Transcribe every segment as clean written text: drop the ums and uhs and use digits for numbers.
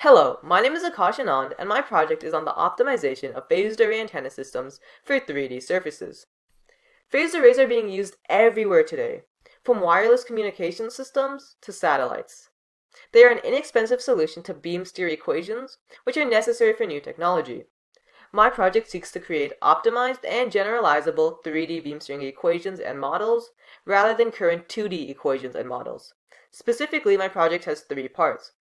Hello, my name is Akash Anand, and my project is on the optimization of phased array antenna systems for 3D surfaces. Phased arrays are being used everywhere today, from wireless communication systems to satellites. They are an inexpensive solution to beam steer equations, which are necessary for new technology. My project seeks to create optimized and generalizable 3D beam steering equations and models, rather than current 2D equations and models. Specifically, my project has three parts.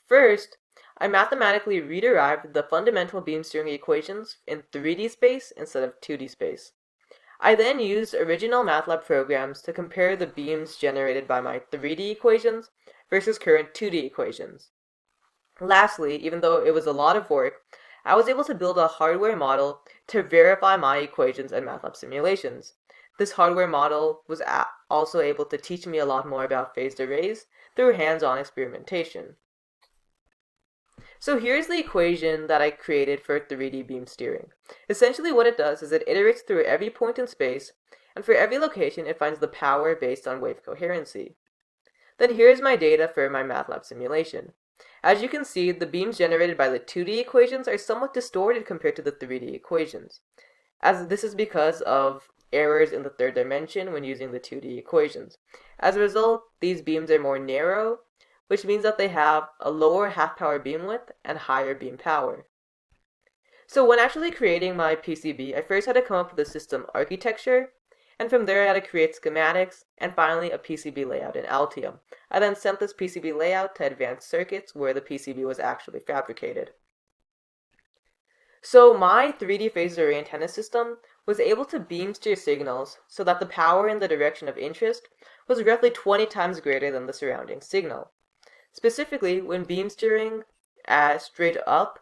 First, I mathematically rederived the fundamental beam steering equations in 3D space instead of 2D space. I then used original MATLAB programs to compare the beams generated by my 3D equations versus current 2D equations. Lastly, even though it was a lot of work, I was able to build a hardware model to verify my equations and MATLAB simulations. This hardware model was also able to teach me a lot more about phased arrays through hands-on experimentation. So here's the equation that I created for 3D beam steering. Essentially what it does is it iterates through every point in space, and for every location it finds the power based on wave coherency. Then here's my data for my MATLAB simulation. As you can see, the beams generated by the 2D equations are somewhat distorted compared to the 3D equations, as this is because of errors in the third dimension when using the 2D equations. As a result, these beams are more narrow, which means that they have a lower half-power beam width and higher beam power. So when actually creating my PCB, I first had to come up with a system architecture, and from there I had to create schematics, and finally a PCB layout in Altium. I then sent this PCB layout to Advanced Circuits, where the PCB was actually fabricated. So my 3D phased array antenna system was able to beam steer signals so that the power in the direction of interest was roughly 20 times greater than the surrounding signal. Specifically, when beam steering straight up,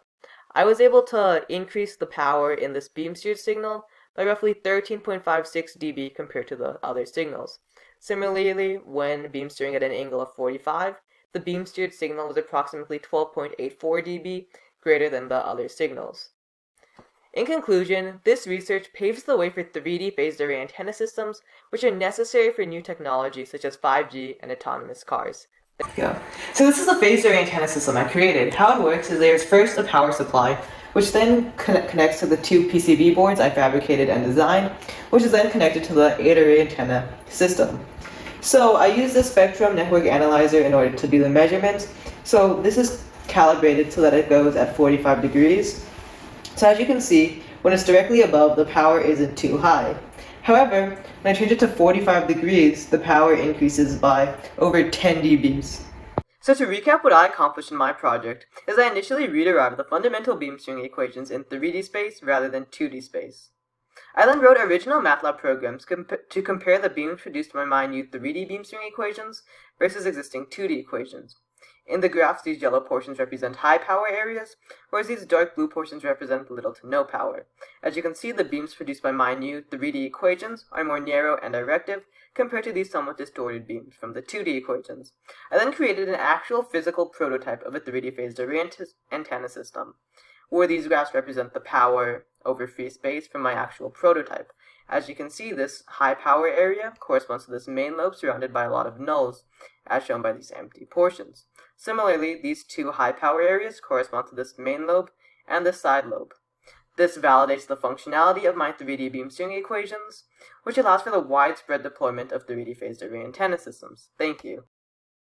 I was able to increase the power in this beam steered signal by roughly 13.56 dB compared to the other signals. Similarly, when beam steering at an angle of 45, the beam steered signal was approximately 12.84 dB greater than the other signals. In conclusion, this research paves the way for 3D phased array antenna systems, which are necessary for new technology such as 5G and autonomous cars. Yeah. So this is the phased array antenna system I created. How it works is there's first a power supply, which then connects to the two PCB boards I fabricated and designed, which is then connected to the 8-array antenna system. So I use the spectrum network analyzer in order to do the measurements. So this is calibrated so that it goes at 45 degrees. So as you can see, when it's directly above, the power isn't too high. However, when I change it to 45 degrees, the power increases by over 10 dBs. So to recap what I accomplished in my project, is I initially rederived the fundamental beam steering equations in 3D space rather than 2D space. I then wrote original MATLAB programs to compare the beams produced by my new 3D beam steering equations versus existing 2D equations. In the graphs, these yellow portions represent high power areas, whereas these dark blue portions represent little to no power. As you can see, the beams produced by my new 3D equations are more narrow and directive compared to these somewhat distorted beams from the 2D equations. I then created an actual physical prototype of a 3D phased array antenna system, where these graphs represent the power over free space from my actual prototype. As you can see, this high power area corresponds to this main lobe surrounded by a lot of nulls, as shown by these empty portions. Similarly, these two high power areas correspond to this main lobe and this side lobe. This validates the functionality of my 3D beam steering equations, which allows for the widespread deployment of 3D phased array antenna systems. Thank you.